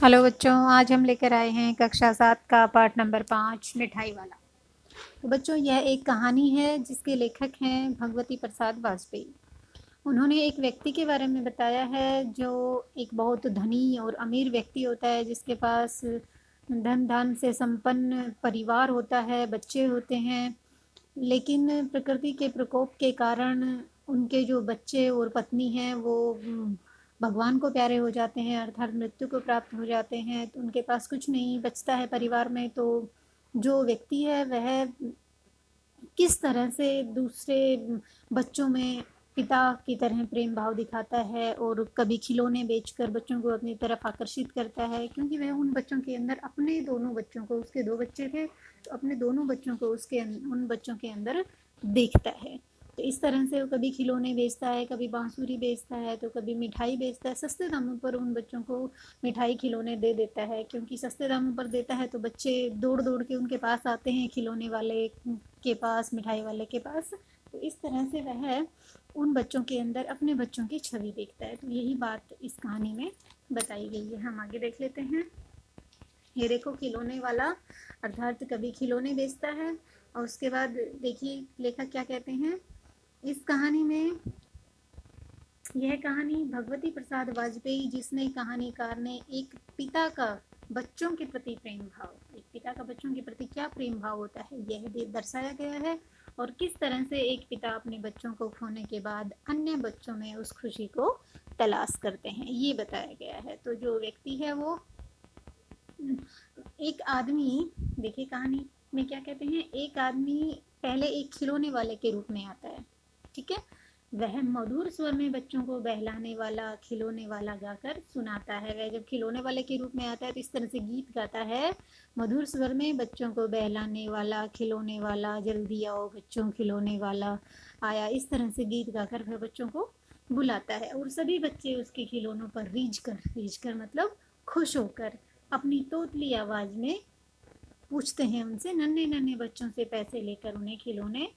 Hello बच्चों, आज हम लेकर आए हैं कक्षा 7 का पाठ नंबर 5 मिठाई वाला। तो बच्चों, यह एक कहानी है जिसके लेखक हैं भगवती प्रसाद वाजपेयी। उन्होंने एक व्यक्ति के बारे में बताया है जो एक बहुत धनी और अमीर व्यक्ति होता है, जिसके पास धन धान से संपन्न परिवार होता है, बच्चे होते हैं। लेकिन प्रकृति के प्रकोप के कारण उनके जो बच्चे और पत्नी हैं वो भगवान को प्यारे हो जाते हैं, अर्थात मृत्यु को प्राप्त हो जाते हैं। तो उनके पास कुछ नहीं बचता है परिवार में। तो जो व्यक्ति है वह किस तरह से दूसरे बच्चों में पिता की तरह प्रेम भाव दिखाता है और कभी खिलौने बेचकर बच्चों को अपनी तरफ आकर्षित करता है, क्योंकि वह उन बच्चों के अंदर अपने दोनों बच्चों को, उसके 2 बच्चे थे, तो अपने दोनों बच्चों को उन बच्चों के अंदर देखता है। तो इस तरह से वो कभी खिलौने बेचता है, कभी बांसुरी बेचता है, तो कभी मिठाई बेचता है। सस्ते दामों पर उन बच्चों को मिठाई खिलौने दे देता है, क्योंकि सस्ते दामों पर देता है तो बच्चे दौड़ दौड़ के उनके पास आते हैं, खिलौने वाले के पास, मिठाई वाले के पास। तो इस तरह से वह उन बच्चों के अंदर अपने बच्चों की छवि देखता है। तो यही बात इस कहानी में बताई गई है। हम आगे देख लेते हैं। ये देखो, खिलौने वाला अर्थात कभी खिलौने बेचता है। और उसके बाद देखिए लेखक क्या कहते हैं इस कहानी में। यह कहानी भगवती प्रसाद वाजपेयी, जिसने कहानीकार ने एक पिता का बच्चों के प्रति प्रेम भाव, एक पिता का बच्चों के प्रति क्या प्रेम भाव होता है यह दर्शाया गया है। और किस तरह से एक पिता अपने बच्चों को खोने के बाद अन्य बच्चों में उस खुशी को तलाश करते हैं, ये बताया गया है। तो जो व्यक्ति है वो एक आदमी, देखिए कहानी में क्या कहते हैं, एक आदमी पहले एक खिलौने वाले के रूप में आता है, ठीक है। वह मधुर स्वर में बच्चों को बहलाने वाला, खिलौने वाला गाकर सुनाता है। वह जब खिलौने वाले के रूप में आता है तो इस तरह से गीत गाता है, मधुर स्वर में बच्चों को बहलाने वाला, खिलौने वाला, जल्दी आओ बच्चों खिलौने वाला आया, इस तरह से गीत गाकर वह बच्चों को बुलाता है। और सभी बच्चे उसके खिलौनों पर रीझ कर मतलब खुश होकर अपनी तोतली आवाज में पूछते हैं उनसे, नन्हे नन्हे बच्चों से पैसे लेकर उन्हें खिलौने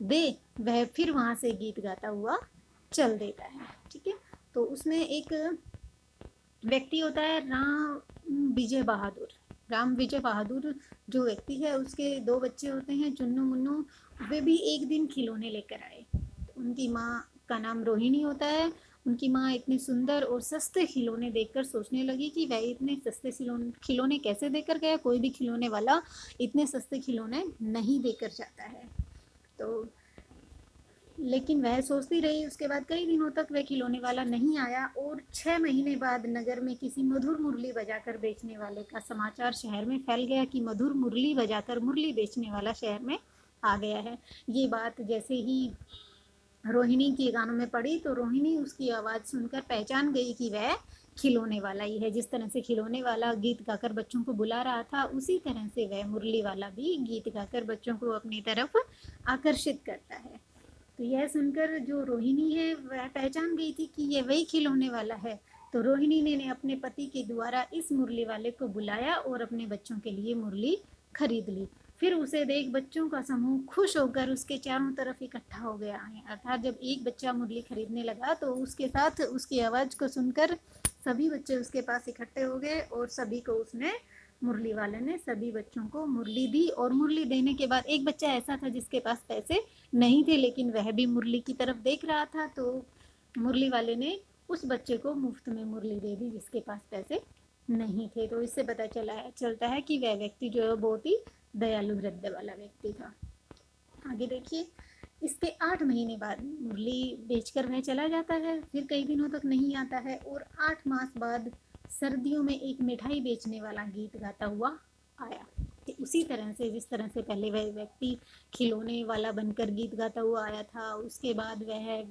दे। वह फिर वहां से गीत गाता हुआ चल देता है, ठीक है। तो उसमें एक व्यक्ति होता है राम विजय बहादुर जो व्यक्ति है, उसके 2 बच्चे होते हैं, चुन्नू मुन्नू। वे भी एक दिन खिलौने लेकर आए। तो उनकी माँ का नाम रोहिणी होता है। उनकी माँ इतने सुंदर और सस्ते खिलौने देखकर सोचने लगी कि वह इतने सस्ते खिलौने कैसे देकर गया, कोई भी खिलौने वाला इतने सस्ते खिलौने नहीं देकर जाता है। तो लेकिन वह सोचती रही। उसके बाद कई दिनों तक वह खिलौने वाला नहीं आया और 6 महीने बाद नगर में किसी मधुर मुरली बजाकर बेचने वाले का समाचार शहर में फैल गया कि मधुर मुरली बजाकर मुरली बेचने वाला शहर में आ गया है। ये बात जैसे ही रोहिणी के कानों में पड़ी तो रोहिणी उसकी आवाज़ सुनकर पहचान गई कि वह खिलौने वाला ही है। जिस तरह से खिलौने वाला गीत गाकर बच्चों को बुला रहा था, उसी तरह से वह मुरली वाला भी गीत गाकर बच्चों को अपनी तरफ आकर्षित करता है। तो यह सुनकर जो रोहिणी है वह पहचान गई थी कि यह वही खिलौने वाला है। तो रोहिणी ने अपने पति के द्वारा इस मुरली वाले को बुलाया और अपने बच्चों के लिए मुरली खरीद ली। फिर उसे देख बच्चों का समूह खुश होकर उसके चारों तरफ इकट्ठा हो गया है। अर्थात जब एक बच्चा मुरली खरीदने लगा तो उसके साथ उसकी आवाज़ को सुनकर सभी बच्चे उसके पास इकट्ठे हो गए और सभी को उसने, मुरली वाले ने सभी बच्चों को मुरली दी। और मुरली देने के बाद एक बच्चा ऐसा था जिसके पास पैसे नहीं थे, लेकिन वह भी मुरली की तरफ देख रहा था। तो मुरली वाले ने उस बच्चे को मुफ्त में मुरली दे दी जिसके पास पैसे नहीं थे। तो इससे पता चलता है कि वह व्यक्ति जो है बहुत ही दयालु हृदय वाला व्यक्ति था। आगे देखिए, इसके 8 महीने बाद मुरली बेचकर वह चला जाता है। फिर कई दिनों तक नहीं आता है और 8 मास बाद सर्दियों में एक मिठाई बेचने वाला गीत गाता हुआ आया। उसी तरह से जिस तरह से पहले वह व्यक्ति खिलौने वाला बनकर गीत गाता हुआ आया था, उसके बाद वह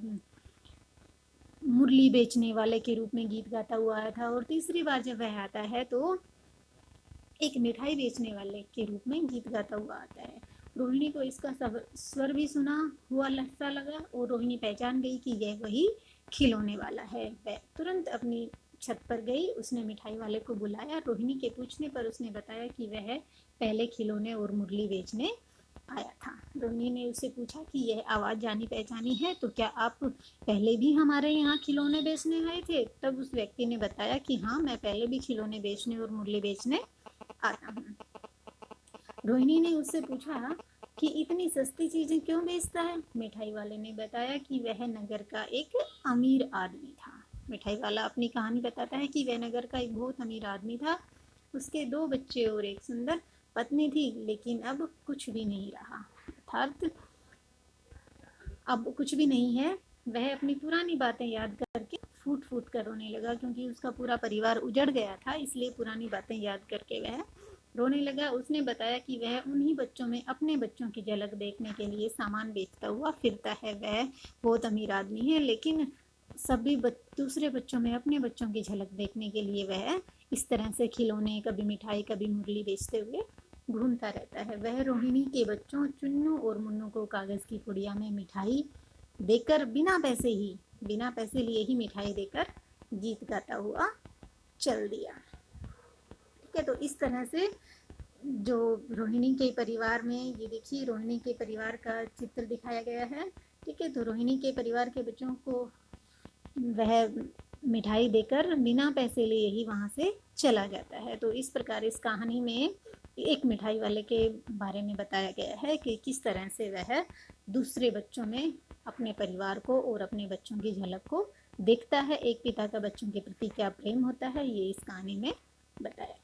मुरली बेचने वाले के रूप में गीत गाता हुआ आया था, और तीसरी बार जब वह आता है तो एक मिठाई बेचने वाले के रूप में गीत गाता हुआ आता है। रोहिणी को इसका स्वर भी सुना हुआ सा लगा और रोहिणी पहचान गई कि यह वही खिलौने वाला है। वह तुरंत अपनी छत पर गई, उसने मिठाई वाले को बुलाया। रोहिणी के पूछने पर उसने बताया कि वह पहले खिलौने और मुरली बेचने आया था। रोहिणी ने उससे पूछा कि यह आवाज़ जानी पहचानी है, तो क्या आप पहले भी हमारे यहाँ खिलौने बेचने आए थे? तब उस व्यक्ति ने बताया कि हाँ, मैं पहले भी खिलौने बेचने और मुरली बेचने आता हूँ। रोहिणी ने उससे पूछा कि इतनी सस्ती चीजें क्यों बेचता है? मिठाई वाले ने बताया कि वह नगर का एक अमीर आदमी था। मिठाई वाला अपनी कहानी बताता है कि वह नगर का एक बहुत अमीर आदमी था। उसके 2 बच्चे और एक सुंदर पत्नी थी, लेकिन अब कुछ भी नहीं रहा। अर्थात अब कुछ भी नहीं है। वह अपनी पुरानी बातें याद करके फूट फूट कर रोने लगा, क्योंकि उसका पूरा परिवार उजड़ गया था, इसलिए पुरानी बातें याद करके वह रोने लगा। उसने बताया कि वह उन्हीं बच्चों में अपने बच्चों की झलक देखने के लिए सामान बेचता हुआ फिरता है। वह बहुत अमीर आदमी है, लेकिन सभी दूसरे बच्चों में अपने बच्चों की झलक देखने के लिए वह इस तरह से खिलौने, कभी मिठाई, कभी मुरली बेचते हुए घूमता रहता है। वह रोहिणी के बच्चों चुन्नू और मुन्नू को कागज की पुड़िया में मिठाई देकर बिना पैसे लिए ही मिठाई देकर गीत गाता हुआ चल दिया। ठीक है, तो इस तरह से जो रोहिणी के परिवार में, ये देखिए रोहिणी के परिवार का चित्र दिखाया गया है। ठीक है, तो रोहिणी के परिवार के बच्चों को वह मिठाई देकर बिना पैसे लिए ही वहाँ से चला जाता है। तो इस प्रकार इस कहानी में एक मिठाई वाले के बारे में बताया गया है कि किस तरह से वह दूसरे बच्चों में अपने परिवार को और अपने बच्चों की झलक को देखता है। एक पिता का बच्चों के प्रति क्या प्रेम होता है, ये इस कहानी में बताया।